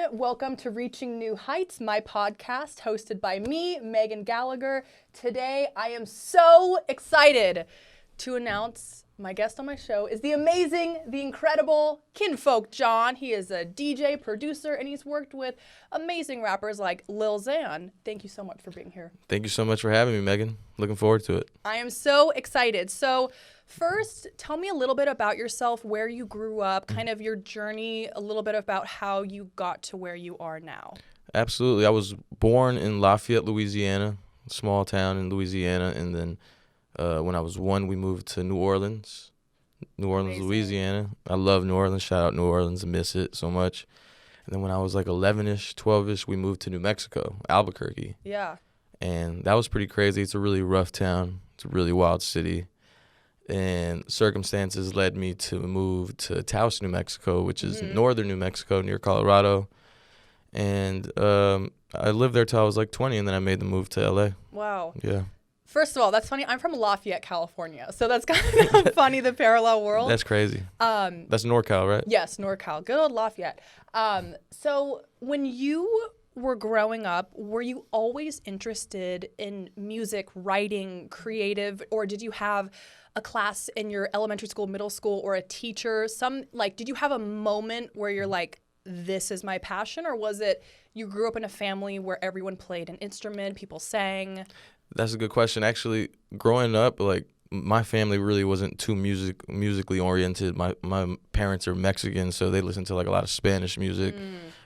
Welcome to Reaching New Heights, my podcast hosted by me, Megan Gallagher. Today, I am so excited to announce my guest on my show is the amazing, the incredible Kinfolk Jon. He is a DJ, producer, and he's worked with amazing rappers like Lil Xan. Thank you so much for being here. Thank you so much for having me, Megan. Looking forward to it. I am so excited. So first, tell me a little bit about yourself, where you grew up, kind of your journey, a little bit about how you got to where you are now. Absolutely. I was born in Lafayette, Louisiana, a small town in Louisiana, and then when I was 1, we moved to New Orleans, Amazing. Louisiana. I love New Orleans. Shout out New Orleans. I miss it so much. And then when I was like 11-ish, 12-ish, we moved to New Mexico, Albuquerque. Yeah. And that was pretty crazy. It's a really rough town. It's a really wild city. And circumstances led me to move to Taos, New Mexico, which is northern New Mexico near Colorado. And I lived there till I was like 20, and then I made the move to LA. Wow. Yeah. First of all, that's funny. I'm from Lafayette, California, so that's kind of funny, the parallel world. That's crazy. That's NorCal, right? Yes, NorCal. Good old Lafayette. So when you were growing up, were you always interested in music, writing, creative, or did you have a class in your elementary school, middle school, or a teacher? Did you have a moment where you're like, this is my passion, or was it you grew up in a family where everyone played an instrument, people sang? That's a good question. Actually, growing up, like, my family really wasn't too musically oriented. My parents are Mexican, so they listen to like a lot of Spanish music,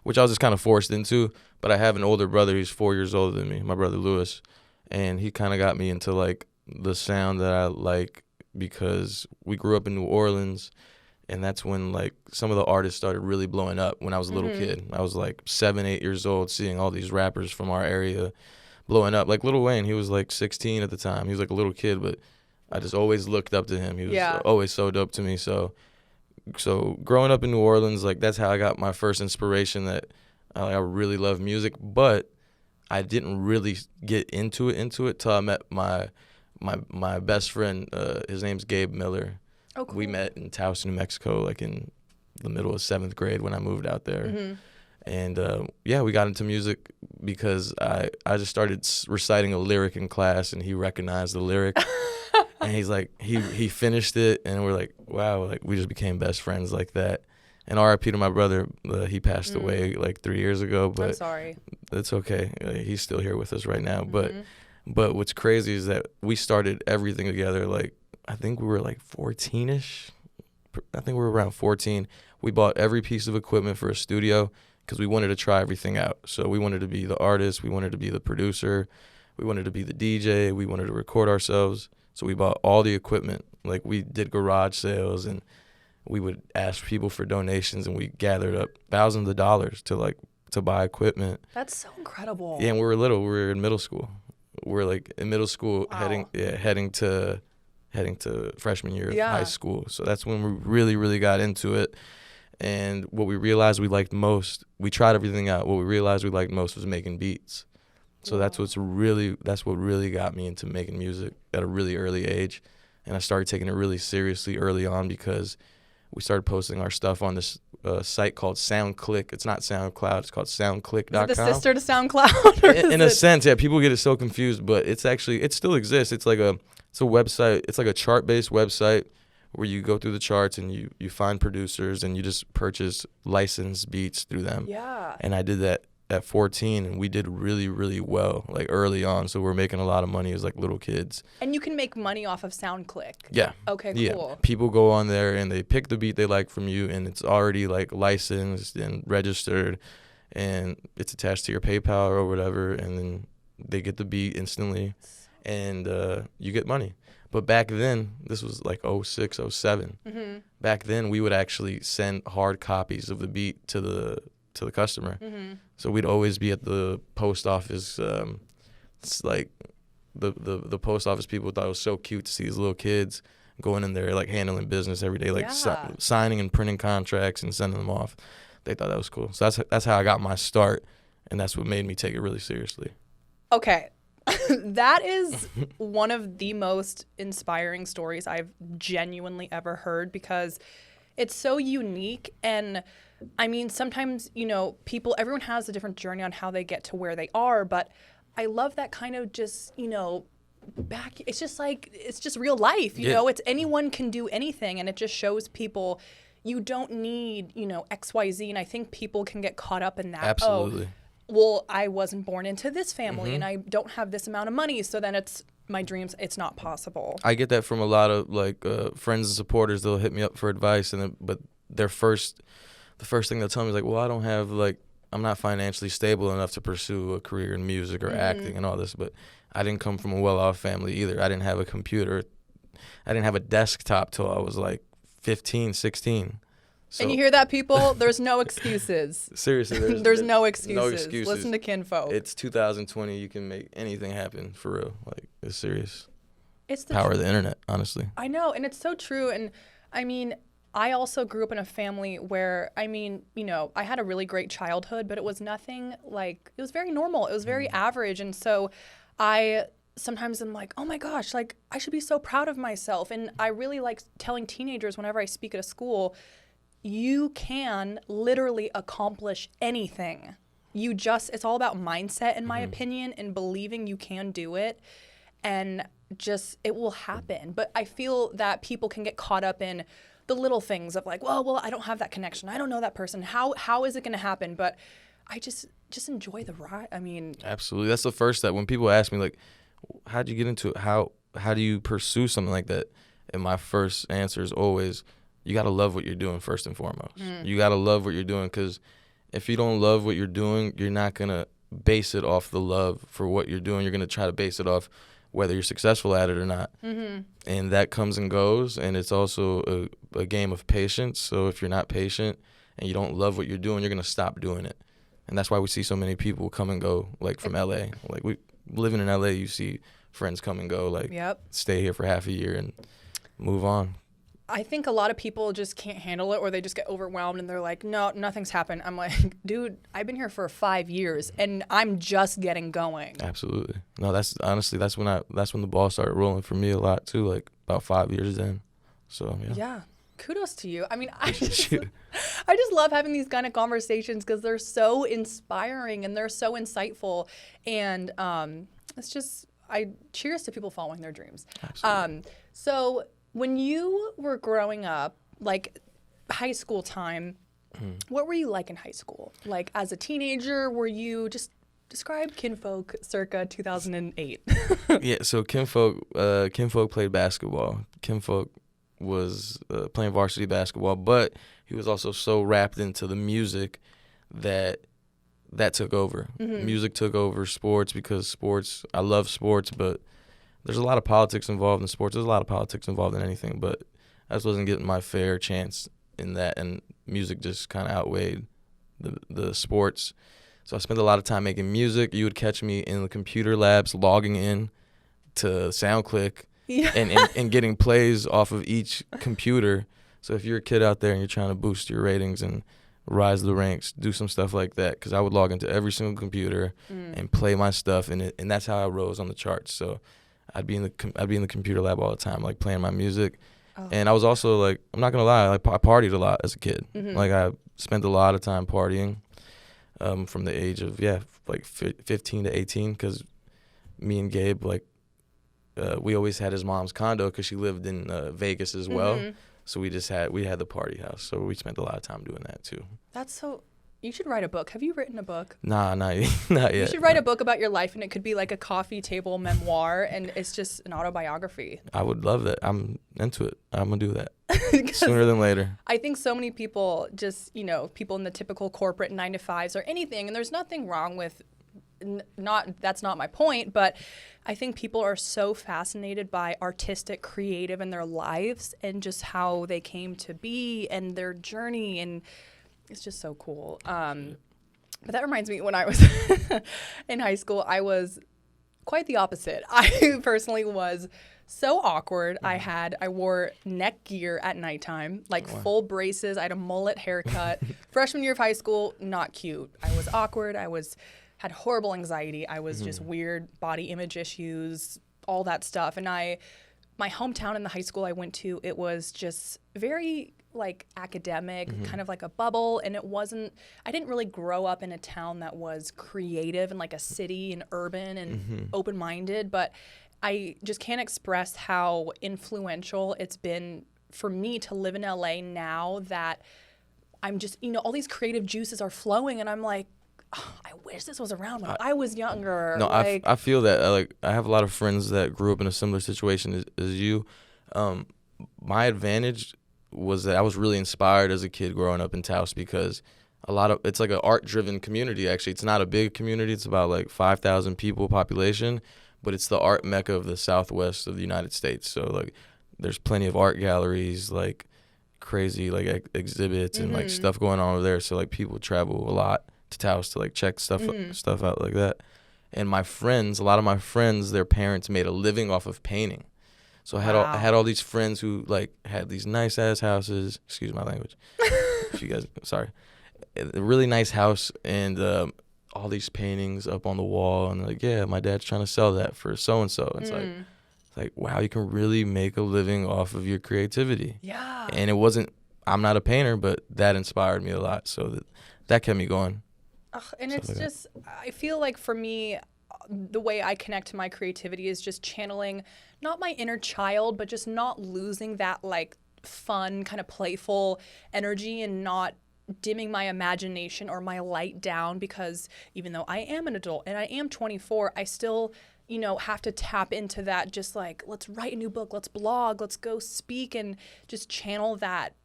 which I was just kind of forced into. But I have an older brother. He's 4 years older than me, my brother Lewis, and he kind of got me into like the sound that I like because we grew up in New Orleans, and that's when like some of the artists started really blowing up when I was a little kid. I was like 7, 8 years old, seeing all these rappers from our area blowing up. Like Lil Wayne, he was like 16 at the time. He was like a little kid, but I just always looked up to him. He was always so dope to me. So growing up in New Orleans, like that's how I got my first inspiration that I really love music. But I didn't really get into it till I met my best friend. His name's Gabe Miller. Oh, cool. We met in Taos, New Mexico, like in the middle of 7th grade when I moved out there. And we got into music because I just started reciting a lyric in class, and he recognized the lyric. And he's like, he finished it, and we're like, wow, like we just became best friends like that. And R.I.P. to my brother, he passed away like 3 years ago. But I'm sorry. It's okay. He's still here with us right now. But what's crazy is that we started everything together. Like I think we were like 14-ish. I think we were around 14. We bought every piece of equipment for a studio because we wanted to try everything out. So we wanted to be the artist. We wanted to be the producer. We wanted to be the DJ. We wanted to record ourselves. So we bought all the equipment. Like we did garage sales, and we would ask people for donations, and we gathered up thousands of dollars to buy equipment. That's so incredible. Yeah, and we were little. We were in middle school. We're like in middle school, Wow. heading to freshman year of high school. So that's when we really, really got into it. And what we realized we liked most, we tried everything out. What we realized we liked most was making beats. So that's what really got me into making music at a really early age. And I started taking it really seriously early on because we started posting our stuff on this site called SoundClick. It's not SoundCloud. It's called SoundClick.com. Is it the sister to SoundCloud? In a sense, yeah. People get it so confused, but it still exists. It's a website. It's like a chart-based website where you go through the charts and you find producers and you just purchase licensed beats through them. Yeah. And I did that at 14, and we did really, really well, like early on. So we're making a lot of money as like little kids. And you can make money off of SoundClick. Yeah. Okay, cool. Yeah. People go on there and they pick the beat they like from you, and it's already like licensed and registered, and it's attached to your PayPal or whatever, and then they get the beat instantly, and you get money. But back then, this was like 06, 07. Back then, we would actually send hard copies of the beat to the customer. So we'd always be at the post office. It's like the post office people thought it was so cute to see these little kids going in there, like handling business every day, like signing and printing contracts and sending them off. They thought that was cool. So that's how I got my start, and that's what made me take it really seriously. Okay. That is one of the most inspiring stories I've genuinely ever heard, because it's so unique. And I mean, sometimes, you know, everyone has a different journey on how they get to where they are, but I love that kind of just, you know, it's just like, it's just real life, you know, it's anyone can do anything. And it just shows people you don't need, you know, XYZ. And I think people can get caught up in that. Absolutely. Oh, well, I wasn't born into this family and I don't have this amount of money. So then it's my dreams. It's not possible. I get that from a lot of like friends and supporters. They'll hit me up for advice, but the first thing they'll tell me is like, well, I don't have like, I'm not financially stable enough to pursue a career in music or acting and all this. But I didn't come from a well-off family either. I didn't have a computer. I didn't have a desktop till I was like 15, 16. So, and you hear that, people? There's no excuses. Seriously. There's no excuses. No excuses. Listen to Kinfolk. It's 2020. You can make anything happen for real. Like, it's serious. It's the power of the internet, honestly. I know, and it's so true. And I mean, I also grew up in a family where, I mean, you know, I had a really great childhood, but it was nothing like, it was very normal. It was very average. And so sometimes I'm like, oh my gosh, like I should be so proud of myself. And I really like telling teenagers whenever I speak at a school, you can literally accomplish anything. It's all about mindset, in my opinion, and believing you can do it. And just, it will happen. But I feel that people can get caught up in the little things of like, well, I don't have that connection. I don't know that person. How is it going to happen? But I just enjoy the ride. I mean, absolutely. That's the first step. When people ask me like, how'd you get into it? How do you pursue something like that? And my first answer is always, you got to love what you're doing first and foremost. You got to love what you're doing, because if you don't love what you're doing, you're not going to base it off the love for what you're doing. You're going to try to base it off whether you're successful at it or not. And that comes and goes, and it's also a game of patience. So if you're not patient and you don't love what you're doing, you're going to stop doing it. And that's why we see so many people come and go, like from LA. Like living in LA, you see friends come and go, like stay here for half a year and move on. I think a lot of people just can't handle it, or they just get overwhelmed and they're like, no, nothing's happened. I'm like, dude, I've been here for 5 years and I'm just getting going. Absolutely. No, that's honestly, that's when the ball started rolling for me a lot too, like about 5 years in. So, yeah. Yeah. Kudos to you. I mean, I just love having these kind of conversations because they're so inspiring and they're so insightful. And it's just, cheers to people following their dreams. Absolutely. So when you were growing up, like high school time, what were you like in high school? Like as a teenager, were you just describe Kinfolk circa 2008? Yeah, so Kinfolk played basketball. Kinfolk was playing varsity basketball, but he was also so wrapped into the music that took over. Music took over sports, because I love sports, but there's a lot of politics involved in sports. There's a lot of politics involved in anything, but I just wasn't getting my fair chance in that, and music just kind of outweighed the sports. So I spent a lot of time making music. You would catch me in the computer labs logging in to SoundClick and getting plays off of each computer. So if you're a kid out there and you're trying to boost your ratings and rise the ranks, do some stuff like that, because I would log into every single computer and play my stuff, and that's how I rose on the charts. So I'd be in the computer lab all the time, like playing my music. And I was also like, I'm not gonna lie, like I partied a lot as a kid. Like I spent a lot of time partying from the age of like 15 to 18, because me and Gabe, like we always had his mom's condo because she lived in Vegas as well. So we had the party house. So we spent a lot of time doing that too. That's so. You should write a book. Have you written a book? Nah, not yet. You should write a book about your life, and it could be like a coffee table memoir, and it's just an autobiography. I would love that. I'm into it. I'm going to do that sooner than later. I think so many people just, people in the typical corporate 9-to-5s or anything, and there's nothing wrong with that's not my point, but I think people are so fascinated by artistic, creative in their lives and just how they came to be and their journey, and it's just so cool. But that reminds me, when I was in high school, I was quite the opposite. I personally was so awkward. I wore neck gear at nighttime, like full braces. I had a mullet haircut. Freshman year of high school, not cute. I was awkward. Had horrible anxiety. I was just weird, body image issues, all that stuff. And I my hometown and the high school I went to, it was just very like academic, kind of like a bubble. And I didn't really grow up in a town that was creative and like a city and urban and open-minded, but I just can't express how influential it's been for me to live in LA now that I'm just, all these creative juices are flowing, and I'm like, oh, I wish this was around when I was younger. No, like, I feel that. I have a lot of friends that grew up in a similar situation as you. My advantage was that I was really inspired as a kid growing up in Taos because it's like an art-driven community, actually. It's not a big community. It's about like 5,000 people population, but it's the art mecca of the Southwest of the United States. So like there's plenty of art galleries, like crazy like exhibits and like stuff going on over there. So like people travel a lot to Taos to like check stuff out like that. And a lot of my friends, their parents made a living off of painting. So I had all these friends who like had these nice ass houses. Excuse my language. If you guys, sorry. A really nice house and all these paintings up on the wall, and like, yeah, my dad's trying to sell that for so and so. It's like, wow, you can really make a living off of your creativity. Yeah. And I'm not a painter, but that inspired me a lot. So that kept me going. And it's like just, I feel like for me, the way I connect to my creativity is just channeling not my inner child, but just not losing that like fun, kind of playful energy and not dimming my imagination or my light down, because even though I am an adult and I am 24, I still, have to tap into that, just like, let's write a new book, let's blog, let's go speak, and just channel that,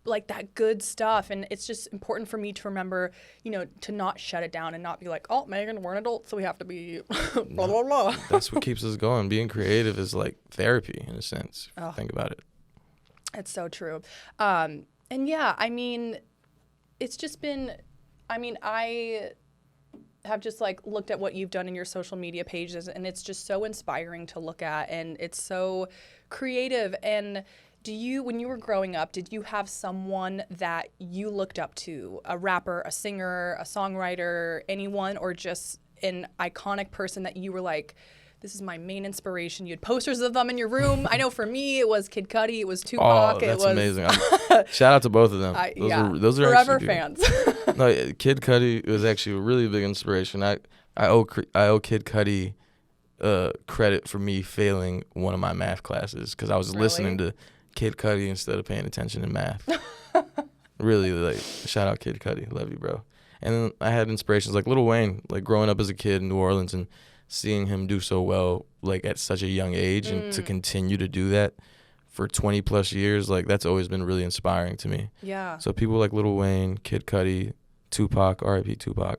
like that good stuff. And it's just important for me to remember, to not shut it down and not be like, oh, Megan, we're an adult, so we have to be blah, blah, blah. That's what keeps us going. Being creative is like therapy in a sense. If you think about it. It's so true. And yeah, I mean, it's just been, I have just like looked at what you've done in your social media pages, and it's just so inspiring to look at, and it's so creative. And when you were growing up, did you have someone that you looked up to, a rapper, a singer, a songwriter, anyone, or just an iconic person that you were like, this is my main inspiration? You had posters of them in your room. I know for me, it was Kid Cudi, it was Tupac. Oh, that's amazing. Shout out to both of them. Those are forever actually fans. No, Kid Cudi was actually a really big inspiration. I owe Kid Cudi credit for me failing one of my math classes because I was listening to Kid Cudi instead of paying attention in math. Really, like, shout out Kid Cudi. Love you, bro. And then I had inspirations like Lil Wayne, like growing up as a kid in New Orleans and seeing him do so well, like at such a young age, and to continue to do that for 20 plus years, like that's always been really inspiring to me. Yeah. So people like Lil Wayne, Kid Cudi, Tupac, R.I.P. Tupac.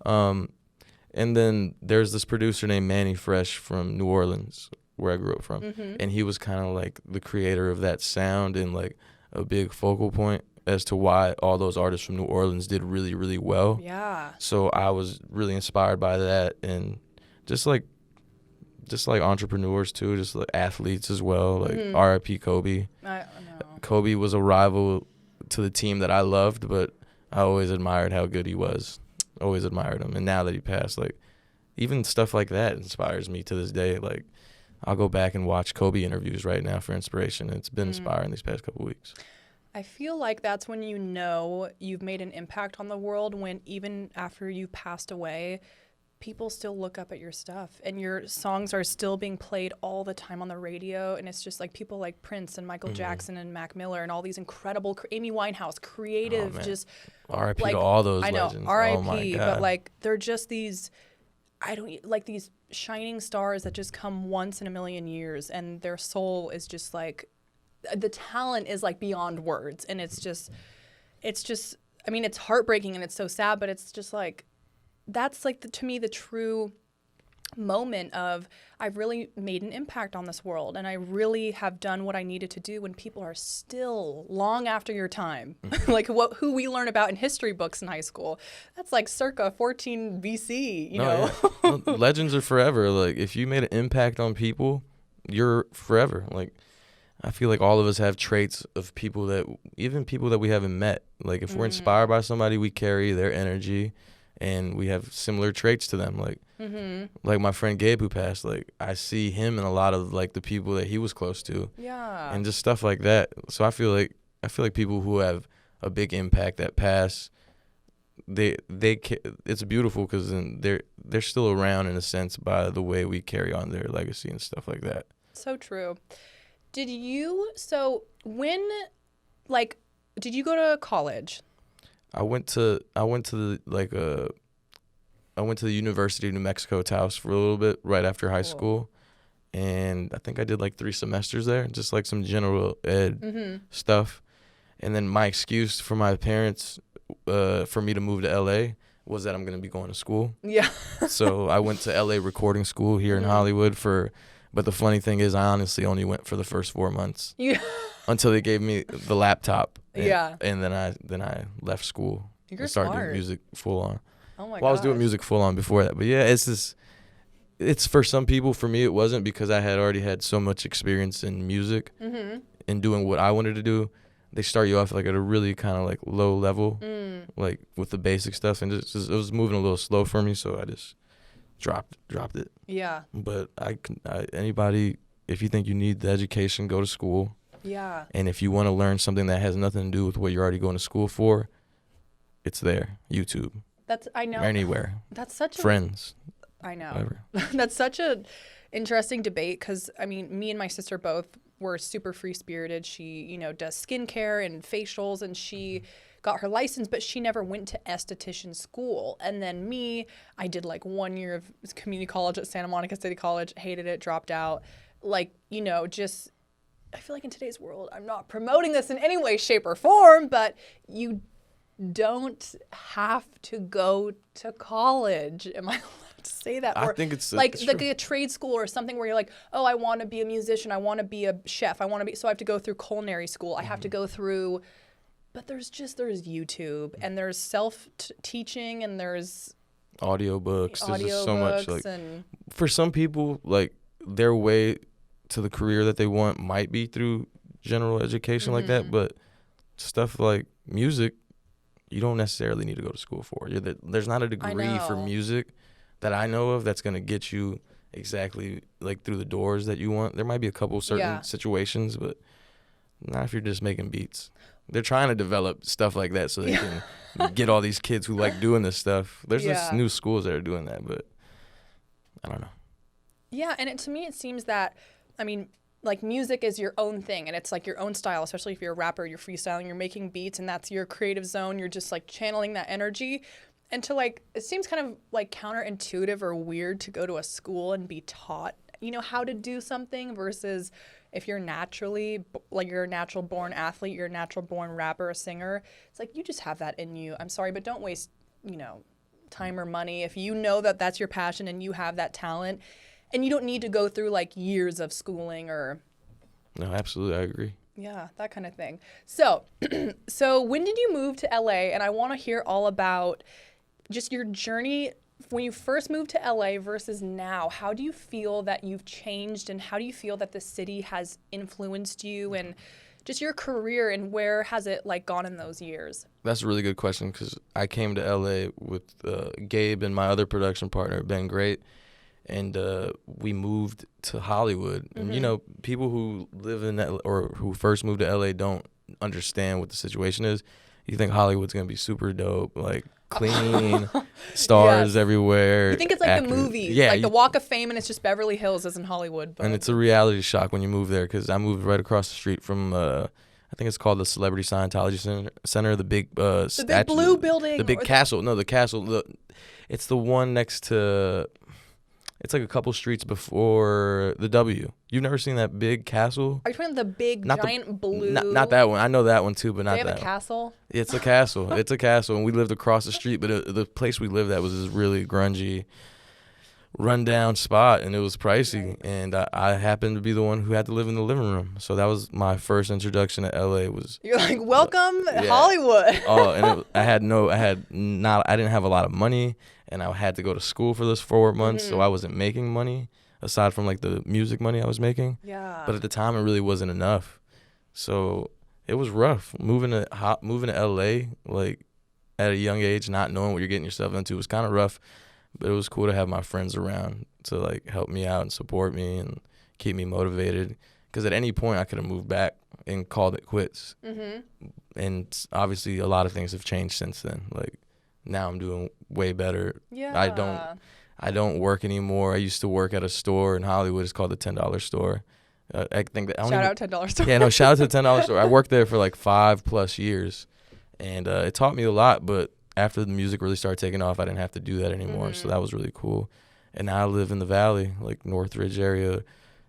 And then there's this producer named Manny Fresh from New Orleans, where I grew up from. And he was kind of like the creator of that sound and like a big focal point as to why all those artists from New Orleans did really, really well. Yeah. So I was really inspired by that, and just like entrepreneurs too, just like athletes as well, like R.I.P. Kobe. Kobe was a rival to the team that I loved, but I always admired how good he was. Always admired him. And now that he passed, like even stuff like that inspires me to this day. Like I'll go back and watch Kobe interviews right now for inspiration. It's been inspiring these past couple weeks. I feel like that's when you've made an impact on the world, when even after you've passed away, people still look up at your stuff and your songs are still being played all the time on the radio. And it's just like people like Prince and Michael Jackson and Mac Miller and all these incredible, Amy Winehouse, creative, just R.I.P. like, to all those I know, legends. R.I.P. But like, they're just these, these shining stars that just come once in a million years, and their soul is just like, the talent is like beyond words. And it's just, I mean, it's heartbreaking and it's so sad, but it's just like, that's like to me the true moment of I've really made an impact on this world, and I really have done what I needed to do when people are still long after your time. Like who we learn about in history books in high school. That's like circa 14 BC, you know. Yeah. Well, legends are forever. Like if you made an impact on people, you're forever. Like I feel like all of us have traits of even people that we haven't met. Like if we're inspired by somebody, we carry their energy. and we have similar traits to them. Like my friend Gabe who passed, like I see him in a lot of like the people that he was close to. Yeah. And just stuff like that. So I feel like people who have a big impact that pass, it's beautiful because they're still around in a sense by the way we carry on their legacy and stuff like that. So true. Did you go to college? I went to the University of New Mexico Taos for a little bit right after high school, and I think I did like 3 semesters there, just like some general ed stuff. And then my excuse for my parents for me to move to LA was that I'm going to be going to school. Yeah. So I went to LA recording school here in Hollywood but the funny thing is I honestly only went for the first 4 months. Yeah. Until they gave me the laptop. And then I left school. You're and started smart. doing music full on. Oh my god. Well, I was doing music full on before that. But yeah, it's for some people. For me, it wasn't, because I had already had so much experience in music and doing what I wanted to do. They start you off like at a really kind of like low level, like with the basic stuff, and it was moving a little slow for me, so I just dropped it. Yeah. But anybody, if you think you need the education, go to school. Yeah. And if you want to learn something that has nothing to do with what you're already going to school for, it's there. YouTube. I know. Anywhere. That's such Friends. I know. Whatever. That's such a interesting debate, because I mean, me and my sister both were super free-spirited. She, does skincare and facials, and she got her license, but she never went to esthetician school. And then me, I did like 1 year of community college at Santa Monica City College, hated it, dropped out. Like, just, I feel like in today's world, I'm not promoting this in any way, shape, or form, but you don't have to go to college. Am I allowed to say that? I think it's like it's a trade school or something where you're like, oh, I want to be a musician, I want to be a chef, so I have to go through culinary school, I have to go through, but there's YouTube, and there's self-teaching, and there's audiobooks. There's just so much. Like, and for some people, like their way to the career that they want might be through general education like that, but stuff like music, you don't necessarily need to go to school for. There's not a degree for music that I know of that's going to get you exactly like through the doors that you want. There might be a couple certain situations, but not if you're just making beats. They're trying to develop stuff like that so they can get all these kids who like doing this stuff. There's just new schools that are doing that, but I don't know. Yeah, and to me it seems that, I mean, like music is your own thing, and it's like your own style, especially if you're a rapper, you're freestyling, you're making beats, and that's your creative zone. You're just like channeling that energy. And to like, it seems kind of like counterintuitive or weird to go to a school and be taught, how to do something, versus if you're naturally, like you're a natural born athlete, you're a natural born rapper, a singer. It's like, you just have that in you. I'm sorry, but don't waste, time or money if you know that that's your passion and you have that talent. And you don't need to go through like years of schooling or. No, absolutely. I agree. Yeah, that kind of thing. So, when did you move to LA? And I want to hear all about just your journey when you first moved to LA versus now. How do you feel that you've changed, and how do you feel that the city has influenced you, and just your career, and where has it like gone in those years? That's a really good question, because I came to LA with Gabe and my other production partner, Ben Great. And we moved to Hollywood. And, people who live in that or who first moved to LA don't understand what the situation is. You think Hollywood's going to be super dope, like clean, stars everywhere. You think it's like actors. the movies, yeah, like the Walk of Fame, and it's just Beverly Hills is in Hollywood. But. And it's a reality shock when you move there, because I moved right across the street from, I think it's called the Celebrity Scientology Center, the big statue. The big blue building. The big castle. No, the castle. It's the one next to... It's like a couple streets before the W. You've never seen that big castle? Are you talking the big, giant blue? Not that one. I know that one too, but not that one. They have a castle? It's a castle. It's a castle, and we lived across the street, but the place we lived at was this really grungy, rundown spot, and it was pricey, and I happened to be the one who had to live in the living room. So that was my first introduction to LA. You're like, welcome, Hollywood. Oh, and I didn't have a lot of money. And I had to go to school for those 4 months, so I wasn't making money aside from like the music money I was making. Yeah. But at the time, it really wasn't enough. So it was rough moving to LA. Like at a young age, not knowing what you're getting yourself into was kind of rough. But it was cool to have my friends around to like help me out and support me and keep me motivated. Because at any point I could have moved back and called it quits. Mm-hmm. And obviously a lot of things have changed since then. Like now I'm doing way better. Yeah. I don't work anymore. I used to work at a store in Hollywood. It's called the $10 store. I think that Shout out $10 store. Yeah, no, shout out to the $10 store. I worked there for like 5+ years, and it taught me a lot. But after the music really started taking off, I didn't have to do that anymore. So that was really cool. And now I live in the Valley, like Northridge area.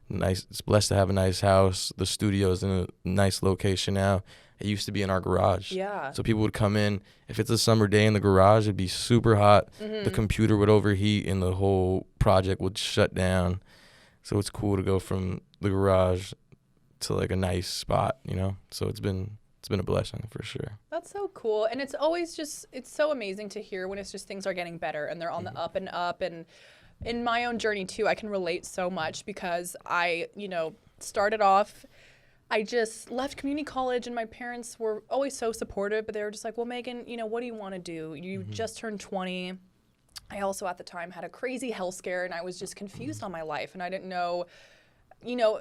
Nice. It's blessed to have a nice house. The studio's in a nice location now. It used to be in our garage. Yeah. So people would come in. If it's a summer day in the garage, it'd be super hot. The computer would overheat and the whole project would shut down. So it's cool to go from the garage to like a nice spot, you know? So it's been a blessing for sure. That's so cool. And it's always just, it's so amazing to hear when it's just things are getting better and they're on the up and up. And in my own journey too, I can relate so much because I, started off, I just left community college and my parents were always so supportive, but they were just like, well, Megan, what do you want to do? You just turned 20. I also at the time had a crazy health scare and I was just confused on my life and I didn't know,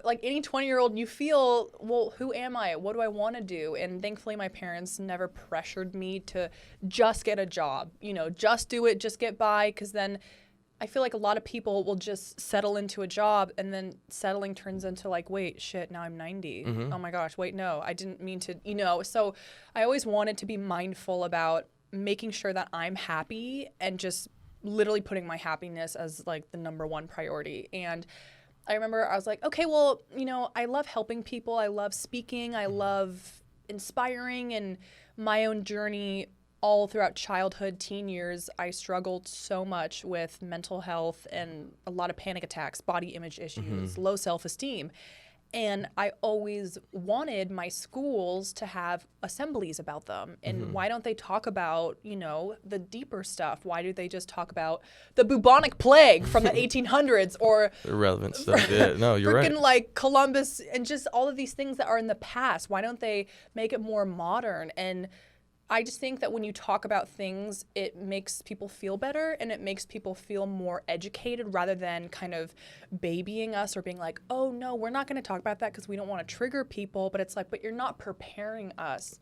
like any 20-year-old, you feel, well, who am I? What do I want to do? And thankfully my parents never pressured me to just get a job, just do it, just get by, because then I feel like a lot of people will just settle into a job and then settling turns into like, wait, shit, now I'm 90. Oh my gosh, wait, no, I didn't mean to, So I always wanted to be mindful about making sure that I'm happy and just literally putting my happiness as like the number one priority. And I remember I was like, okay, well, I love helping people. I love speaking. I love inspiring, and my own journey all throughout childhood, teen years, I struggled so much with mental health and a lot of panic attacks, body image issues, low self-esteem. And I always wanted my schools to have assemblies about them. And why don't they talk about, the deeper stuff? Why do they just talk about the bubonic plague from the 1800s or irrelevant stuff? Yeah, no, you're right. Freaking like Columbus and just all of these things that are in the past. Why don't they make it more modern? And I just think that when you talk about things, it makes people feel better and it makes people feel more educated rather than kind of babying us or being like, oh, no, we're not going to talk about that because we don't want to trigger people. But it's like, but you're not preparing us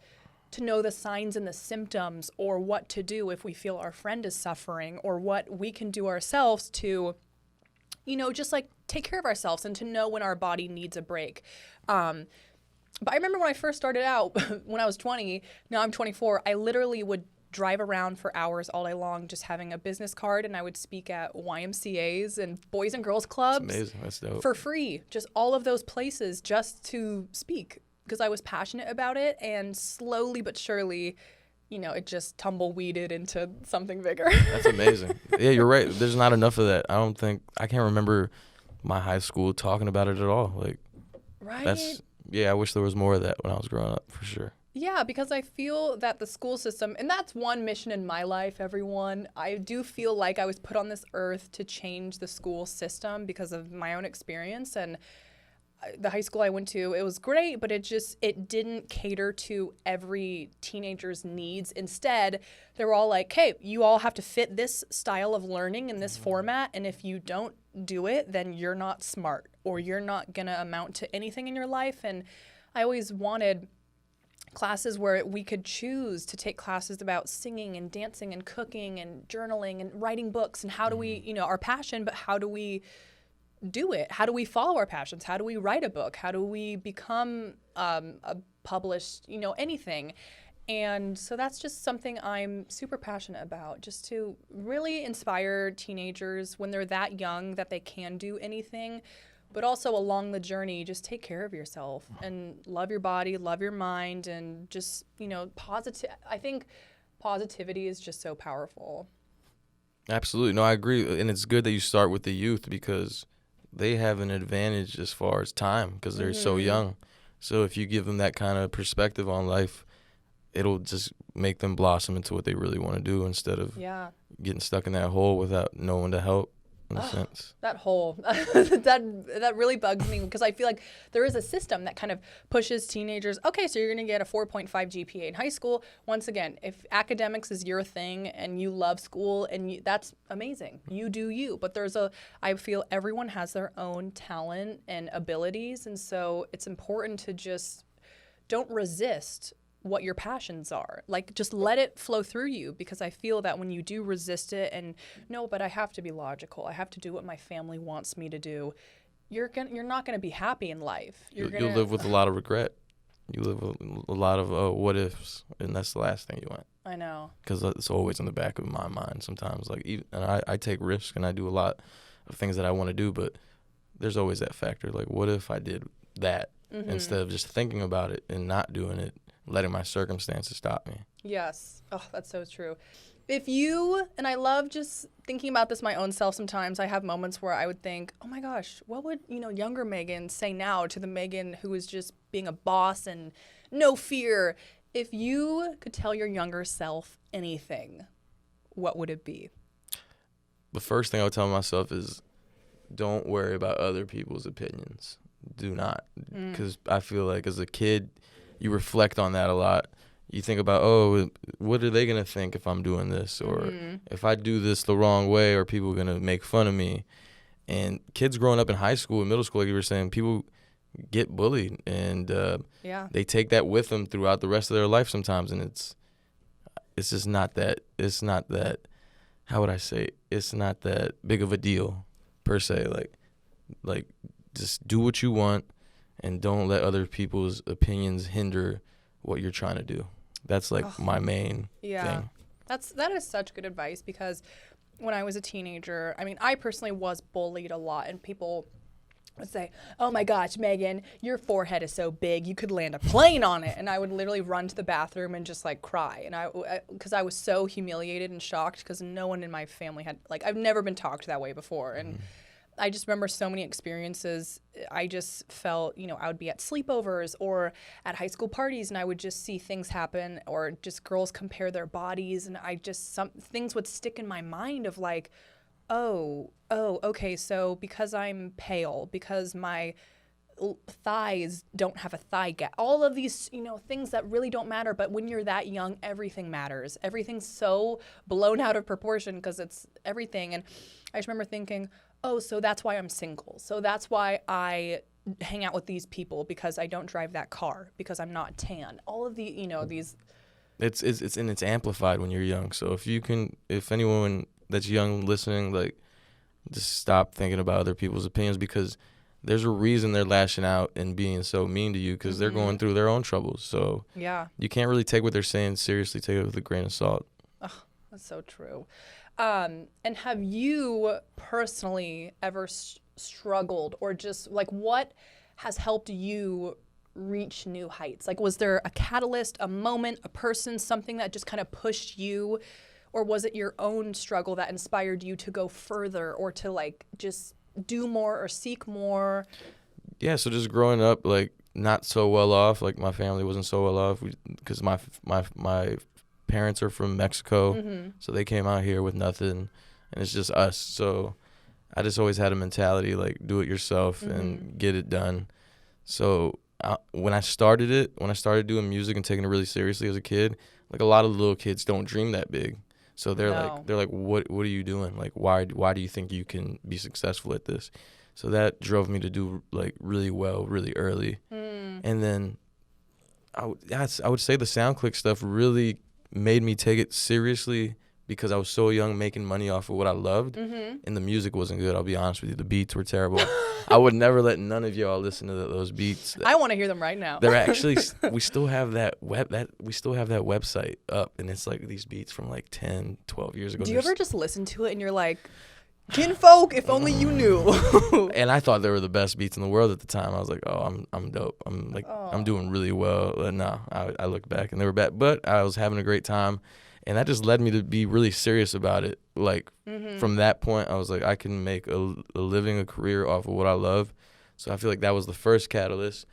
to know the signs and the symptoms or what to do if we feel our friend is suffering or what we can do ourselves to, just like take care of ourselves and to know when our body needs a break. But I remember when I first started out, when I was 20, now I'm 24, I literally would drive around for hours all day long just having a business card, and I would speak at YMCAs and Boys and Girls Clubs. That's amazing. That's dope. For free. Just all of those places just to speak because I was passionate about it, and slowly but surely, it just tumbleweeded into something bigger. That's amazing. Yeah, you're right. There's not enough of that. I can't remember my high school talking about it at all. Like, right. Yeah, I wish there was more of that when I was growing up, for sure. Yeah, because I feel that the school system, and that's one mission in my life, everyone. I do feel like I was put on this earth to change the school system because of my own experience. And the high school I went to, it was great, but it didn't cater to every teenager's needs. Instead, they were all like, hey, you all have to fit this style of learning in this format. And if you don't do it, then you're not smart or you're not going to amount to anything in your life. And I always wanted classes where we could choose to take classes about singing and dancing and cooking and journaling and writing books and how do we, our passion, but how do we do it? How do we follow our passions? How do we write a book? How do we become a published, anything? And so that's just something I'm super passionate about, just to really inspire teenagers when they're that young that they can do anything, but also along the journey, just take care of yourself and love your body, love your mind, and just, I think positivity is just so powerful. Absolutely. No, I agree. And it's good that you start with the youth because they have an advantage as far as time because they're so young. So if you give them that kind of perspective on life, it'll just make them blossom into what they really want to do instead of getting stuck in that hole without no one to help. in a sense. That whole that really bugs me because I feel like there is a system that kind of pushes teenagers. Okay, so you're going to get a 4.5 GPA in high school. Once again, if academics is your thing and you love school that's amazing. You do you. But I feel everyone has their own talent and abilities, and so it's important to just don't resist what your passions are. Like, just let it flow through you, because I feel that when you do resist it and no, but I have to be logical, I have to do what my family wants me to do, you're not gonna be happy in life. You'll live with a lot of regret. You live with a lot of what ifs, and that's the last thing you want. I know. Because it's always in the back of my mind sometimes. Like, and I take risks and I do a lot of things that I want to do, but there's always that factor. Like, what if I did that instead of just thinking about it and not doing it? Letting my circumstances stop me. Yes. Oh, that's so true. And I love just thinking about this my own self sometimes. I have moments where I would think, oh my gosh, what would, younger Megan say now to the Megan who is just being a boss and no fear? If you could tell your younger self anything, what would it be? The first thing I would tell myself is, don't worry about other people's opinions. Do not. Because I feel like as a kid, you reflect on that a lot. You think about, oh, what are they going to think if I'm doing this? Or if I do this the wrong way, are people going to make fun of me? And kids growing up in high school and middle school, like you were saying, people get bullied. And they take that with them throughout the rest of their life sometimes. And it's just not that, how would I say, it's not that big of a deal, per se. Like just do what you want. And don't let other people's opinions hinder what you're trying to do. That's like my main thing. That is such good advice, because when I was a teenager, I mean, I personally was bullied a lot, and people would say, oh my gosh, Megan, your forehead is so big, you could land a plane on it. And I would literally run to the bathroom and just like cry. And because I was so humiliated and shocked, because no one in my family had, like, I've never been talked that way before. And I just remember so many experiences. I just felt, I would be at sleepovers or at high school parties, and I would just see things happen, or just girls compare their bodies, and some things would stick in my mind of like, oh, okay, so because I'm pale, because my thighs don't have a thigh gap, all of these, things that really don't matter. But when you're that young, everything matters. Everything's so blown out of proportion because it's everything. And I just remember thinking, oh, so that's why I'm single. So that's why I hang out with these people, because I don't drive that car, because I'm not tan. All of the, these. It's amplified when you're young. So if anyone that's young listening, like, just stop thinking about other people's opinions, because there's a reason they're lashing out and being so mean to you, because they're going through their own troubles. So you can't really take what they're saying seriously. Take it with a grain of salt. Oh, that's so true. And have you personally ever struggled, or just like, what has helped you reach new heights? Like, was there a catalyst, a moment, a person, something that just kind of pushed you, or was it your own struggle that inspired you to go further, or to like just do more or seek more? Yeah, so just growing up, like, not so well off. Like, my family wasn't so well off because my parents are from Mexico, so they came out here with nothing, and it's just us. So I just always had a mentality like, do it yourself and get it done. So when I started doing music and taking it really seriously as a kid, like, a lot of little kids don't dream that big. So they're like, what are you doing? Like, why do you think you can be successful at this? So that drove me to do like really well, really early. And then I would say the SoundClick stuff really made me take it seriously, because I was so young, making money off of what I loved, and the music wasn't good. I'll be honest with you, the beats were terrible. I would never let none of y'all listen to those beats. I want to hear them right now. They're actually we still have that website up, and it's like these beats from like 10, 12 years ago. Do you ever just listen to it and you're like, Kinfolk, if only you knew? And I thought they were the best beats in the world at the time. I was like, oh, I'm dope. I'm doing really well. No, I look back and they were bad, but I was having a great time. And that just led me to be really serious about it. Like, from that point, I was like, I can make a living, a career off of what I love. So I feel like that was the first catalyst.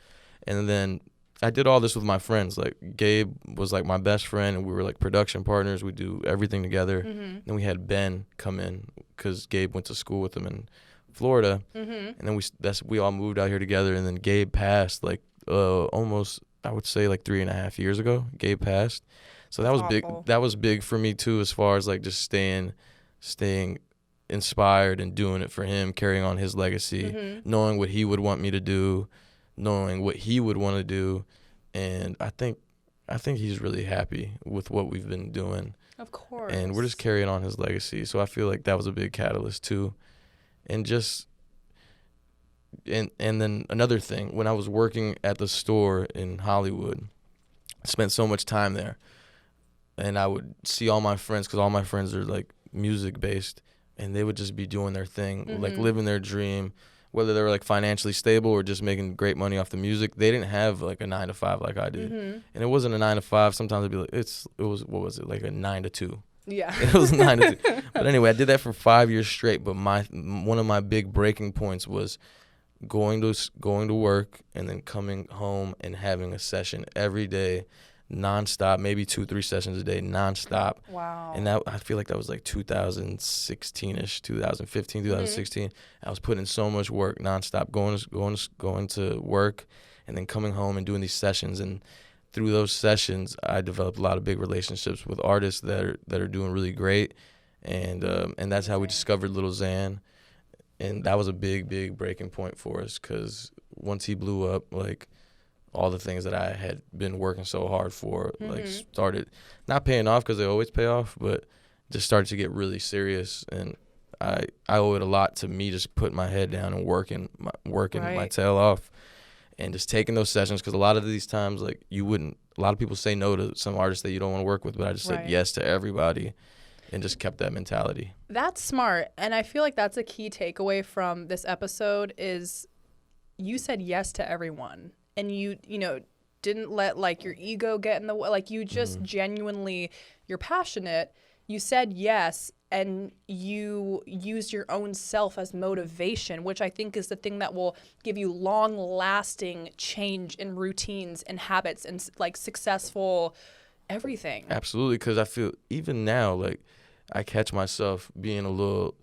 And then I did all this with my friends. Like Gabe was like my best friend, and we were like production partners. We do everything together. Then we had Ben come in because Gabe went to school with him in Florida, and then we all moved out here together. And then Gabe passed like almost, I would say, like 3.5 years ago. Gabe passed, so that was big. That was big for me too, as far as like just staying inspired and doing it for him, carrying on his legacy, knowing what he would want me to do, knowing what he would want to do. And I think he's really happy with what we've been doing. Of course. And we're just carrying on his legacy. So I feel like that was a big catalyst too. And just and then another thing, when I was working at the store in Hollywood, I spent so much time there. And I would see all my friends, because all my friends are like music based, and they would just be doing their thing, like living their dream, whether they were like financially stable or just making great money off the music. They didn't have like a 9 to 5 like I did. And it wasn't a 9 to 5. Sometimes it'd be like, it was, what was it? Like a 9 to 2. Yeah. It was 9 to 2. But anyway, I did that for 5 years straight. But one of my big breaking points was going to work and then coming home and having a session every day, nonstop, maybe 2-3 sessions a day, nonstop. Wow. And that, I feel like that was like 2016ish, 2015, 2016. I was putting in so much work nonstop, going to work, and then coming home and doing these sessions. And through those sessions, I developed a lot of big relationships with artists that are doing really great. And that's how we discovered Lil Xan. And that was a big breaking point for us, because once he blew up, like, all the things that I had been working so hard for, like, started not paying off, because they always pay off, but just started to get really serious. And I owe it a lot to me just putting my head down and working my tail off, and just taking those sessions, because a lot of these times, like, a lot of people say no to some artists that you don't want to work with, but I just said yes to everybody and just kept that mentality. That's smart. And I feel like that's a key takeaway from this episode is you said yes to everyone. And you didn't let like your ego get in the way. Like, you just genuinely, you're passionate. You said yes, and you used your own self as motivation, which I think is the thing that will give you long-lasting change in routines and habits and like successful everything. Absolutely, because I feel even now, like, I catch myself being a little,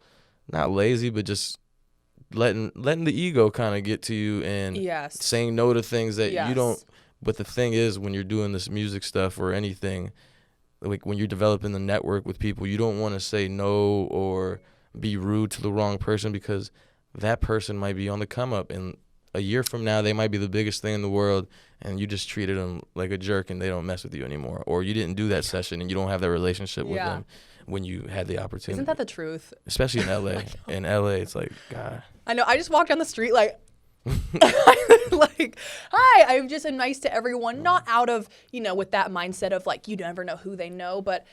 not lazy, but just letting the ego kind of get to you, and saying no to things that you don't. But the thing is, when you're doing this music stuff or anything, like when you're developing the network with people, you don't want to say no or be rude to the wrong person, because that person might be on the come up, and a year from now they might be the biggest thing in the world, and you just treated them like a jerk and they don't mess with you anymore, or you didn't do that session and you don't have that relationship with them when you had the opportunity. Isn't that the truth? Especially in LA. In LA, it's like, God. I know. I just walked down the street like, like, hi, I'm just nice to everyone. Not out of, with that mindset of like, you never know who they know. But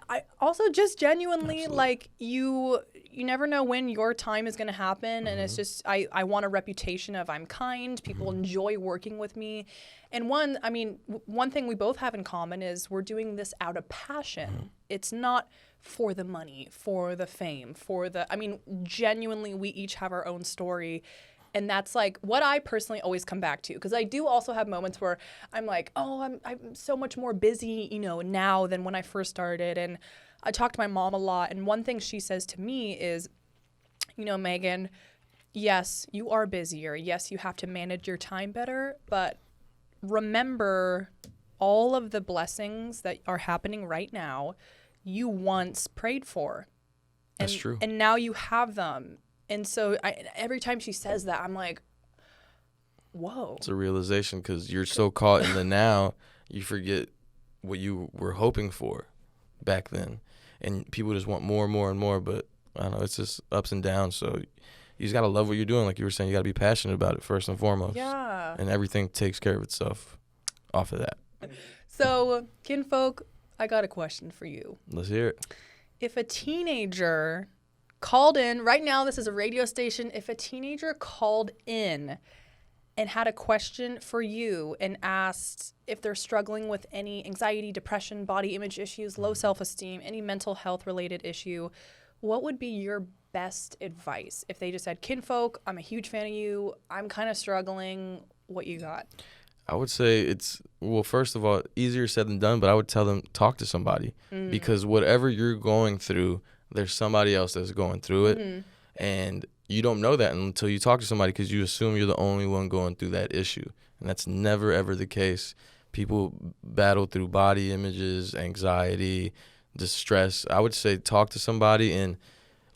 I also just genuinely like you never know when your time is going to happen. And it's just, I want a reputation of I'm kind. People enjoy working with me. And one thing we both have in common is we're doing this out of passion. It's not for the money, for the fame, genuinely, we each have our own story. And that's like what I personally always come back to, because I do also have moments where I'm like, oh, I'm so much more busy, now than when I first started. And I talk to my mom a lot. And one thing she says to me is, Megan, yes, you are busier. Yes, you have to manage your time better. But remember all of the blessings that are happening right now you once prayed for. That's true. And now you have them. And so every time she says that, I'm like, whoa. It's a realization, because you're so caught in the now, you forget what you were hoping for back then. And people just want more and more and more. But I don't know, it's just ups and downs. So you just got to love what you're doing. Like you were saying, you got to be passionate about it first and foremost. Yeah. And everything takes care of itself off of that. So, Kinfolk, I got a question for you. Let's hear it. If a teenager called in, right now this is a radio station, if a teenager called in and had a question for you and asked if they're struggling with any anxiety, depression, body image issues, low self-esteem, any mental health related issue, what would be your best advice? If they just said, Kinfolk, I'm a huge fan of you, I'm kind of struggling, what you got? I would say it's, well, first of all, easier said than done, but I would tell them talk to somebody because whatever you're going through, there's somebody else that's going through it. And you don't know that until you talk to somebody because you assume you're the only one going through that issue. And that's never, ever the case. People battle through body images, anxiety, distress. I would say talk to somebody and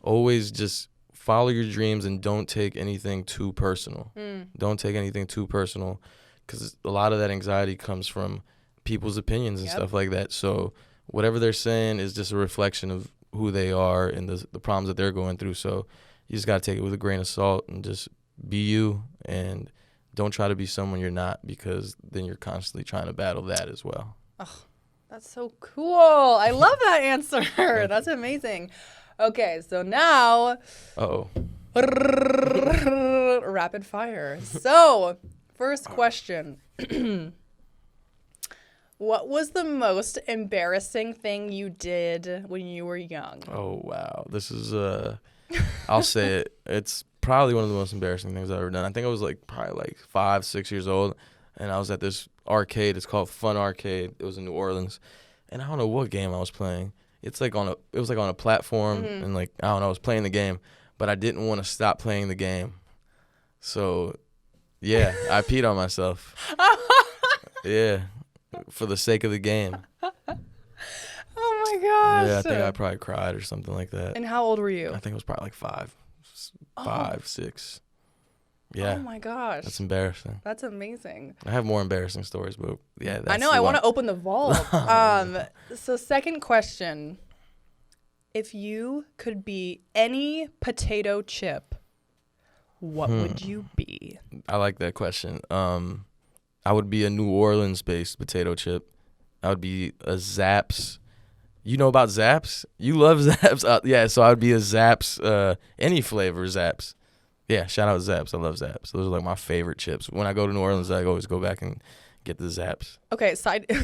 always just follow your dreams and don't take anything too personal. Don't take anything too personal because a lot of that anxiety comes from people's opinions and stuff like that. So whatever they're saying is just a reflection of who they are and the problems that they're going through. So you just got to take it with a grain of salt and just be you and don't try to be someone you're not because then you're constantly trying to battle that as well. Oh, that's so cool. I love that answer. That's amazing. Okay, so now. Uh-oh. Rapid fire. So, first question. What was the most embarrassing thing you did when you were young? Oh, wow. This is, I'll say it. It's probably one of the most embarrassing things I've ever done. I think I was probably 5, 6 years old, and I was at this arcade. It's called Fun Arcade. It was in New Orleans, and I don't know what game I was playing. It was on a platform, and I don't know, I was playing the game, but I didn't want to stop playing the game. So, yeah, I peed on myself. Yeah, for the sake of the game. Oh my gosh. Yeah, I think I probably cried or something like that. And how old were you? I think it was probably 5, 6. Yeah. Oh my gosh. That's embarrassing. That's amazing. I have more embarrassing stories, but yeah. That's I know. I want to open the vault. So second question. If you could be any potato chip, what would you be? I like that question. I would be a New Orleans-based potato chip. I would be a Zapp's. You know about Zapp's? You love Zapp's? Yeah, so I would be a Zapp's, any flavor Zapp's. Yeah, shout out Zapp's. I love Zapp's. Those are my favorite chips. When I go to New Orleans, I always go back and get the Zapp's. Okay,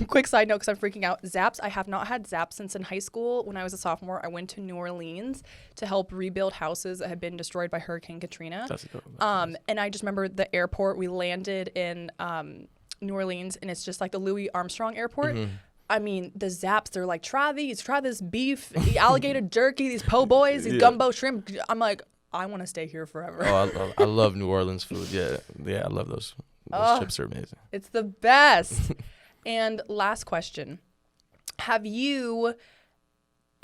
quick side note because I'm freaking out. Zapp's, I have not had Zapp's since in high school. When I was a sophomore, I went to New Orleans to help rebuild houses that had been destroyed by Hurricane Katrina. That's dope. And I just remember the airport. We landed in New Orleans, and it's just like the Louis Armstrong Airport. I mean, the Zapp's, they're like, try this beef, the alligator jerky, these po' boys, these gumbo shrimp. I'm like, I want to stay here forever. Oh, I love New Orleans food. Yeah, I love those. Those chips are amazing. It's the best. And last question. Have you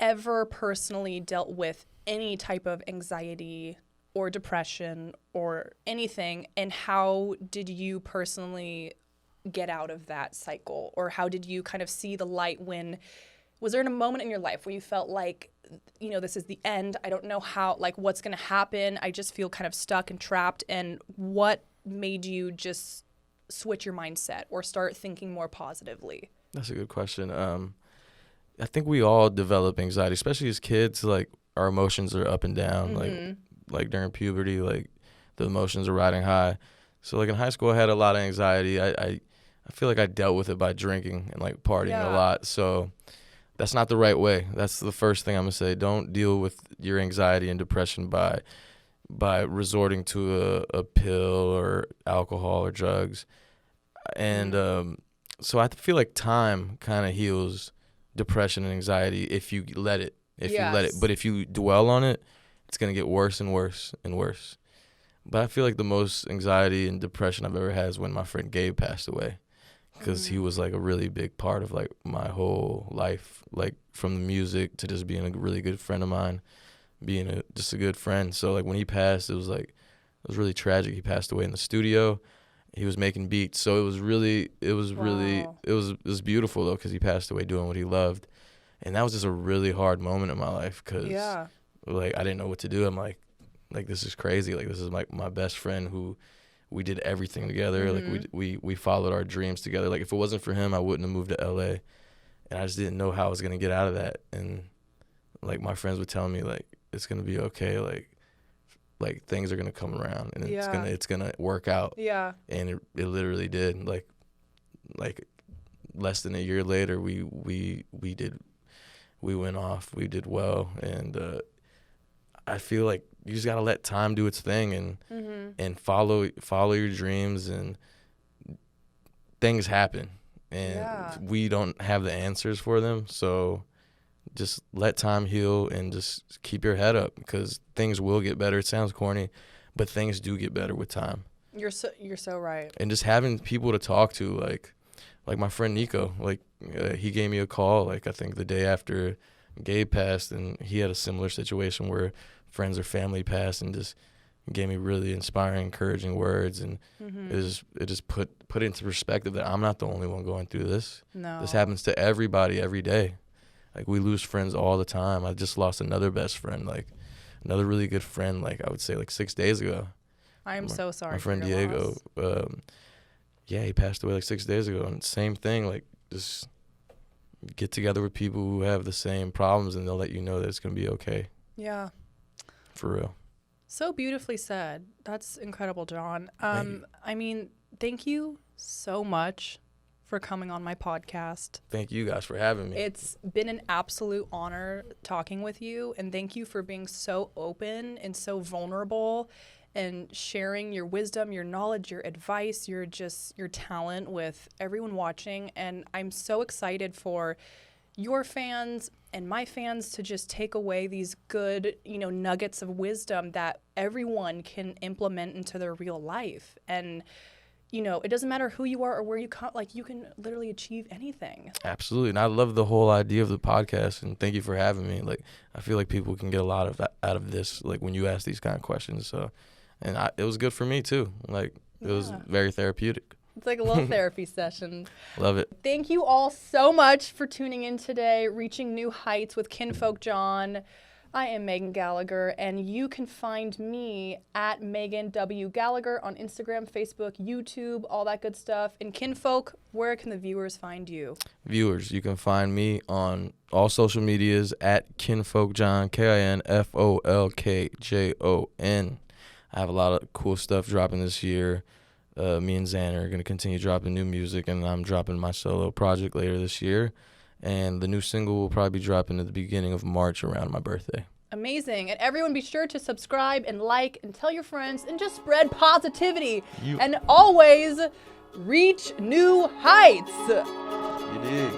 ever personally dealt with any type of anxiety or depression or anything? And how did you personally get out of that cycle? Or how did you kind of see the light was there a moment in your life where you felt like, this is the end. I don't know how, what's going to happen. I just feel kind of stuck and trapped. And what made you just switch your mindset or start thinking more positively? That's a good question. I think we all develop anxiety, especially as kids. Our emotions are up and down. Like during puberty, the emotions are riding high. So in high school, I had a lot of anxiety. I feel like I dealt with it by drinking and partying a lot. So that's not the right way. That's the first thing I'm gonna say. Don't deal with your anxiety and depression by resorting to a pill or alcohol or drugs. And so I feel like time kind of heals depression and anxiety if you let it. But if you dwell on it, it's gonna get worse and worse and worse. But I feel like the most anxiety and depression I've ever had is when my friend Gabe passed away, because he was a really big part of my whole life, from the music to just being a really good friend of mine, being just a good friend. So when he passed, it was really tragic. He passed away in the studio. He was making beats, so it was beautiful though, because he passed away doing what he loved, and that was just a really hard moment in my life because I didn't know what to do. I'm like this is crazy. This is my best friend who we did everything together. We followed our dreams together. If it wasn't for him, I wouldn't have moved to LA, and I just didn't know how I was gonna get out of that. And my friends would tell me it's gonna be okay. Things are gonna come around and it's gonna work out. Yeah. And it literally did. Less than a year later, we went off. We did well, and I feel like you just gotta let time do its thing and follow your dreams, and things happen, and we don't have the answers for them. So just let time heal and just keep your head up, because things will get better. It sounds corny, but things do get better with time. You're so right. And just having people to talk to, like my friend Nico, he gave me a call, I think the day after Gabe passed, and he had a similar situation where friends or family passed, and just gave me really inspiring, encouraging words, and it just put into perspective that I'm not the only one going through this. No. This happens to everybody every day. We lose friends all the time. I just lost another best friend, another really good friend, I would say 6 days ago. I am so sorry. My friend for your Diego, loss. he passed away 6 days ago, and same thing, just get together with people who have the same problems, and they'll let you know that it's going to be okay. Yeah. For real. So beautifully said. That's incredible, Jon. Thank you so much for coming on my podcast. Thank you guys for having me. It's been an absolute honor talking with you, and thank you for being so open and so vulnerable and sharing your wisdom, your knowledge, your advice, your talent with everyone watching. And I'm so excited for your fans and my fans to just take away these good, nuggets of wisdom that everyone can implement into their real life. And it doesn't matter who you are or where you come, you can literally achieve anything. Absolutely. And I love the whole idea of the podcast, and thank you for having me. I feel like people can get a lot out of this, when you ask these kind of questions. So, and it was good for me too. It was very therapeutic. It's like a little therapy session. Love it. Thank you all so much for tuning in today, reaching new heights with Kinfolk Jon. I am Megan Gallagher, and you can find me at Megan W. Gallagher on Instagram, Facebook, YouTube, all that good stuff. And Kinfolk, where can the viewers find you? Viewers, you can find me on all social medias at Kinfolk Jon, KINFOLKJON. I have a lot of cool stuff dropping this year. Me and Xan are going to continue dropping new music, and I'm dropping my solo project later this year. And the new single will probably be dropping at the beginning of March around my birthday. Amazing. And everyone be sure to subscribe and like and tell your friends and just spread positivity. And always reach new heights. You dig.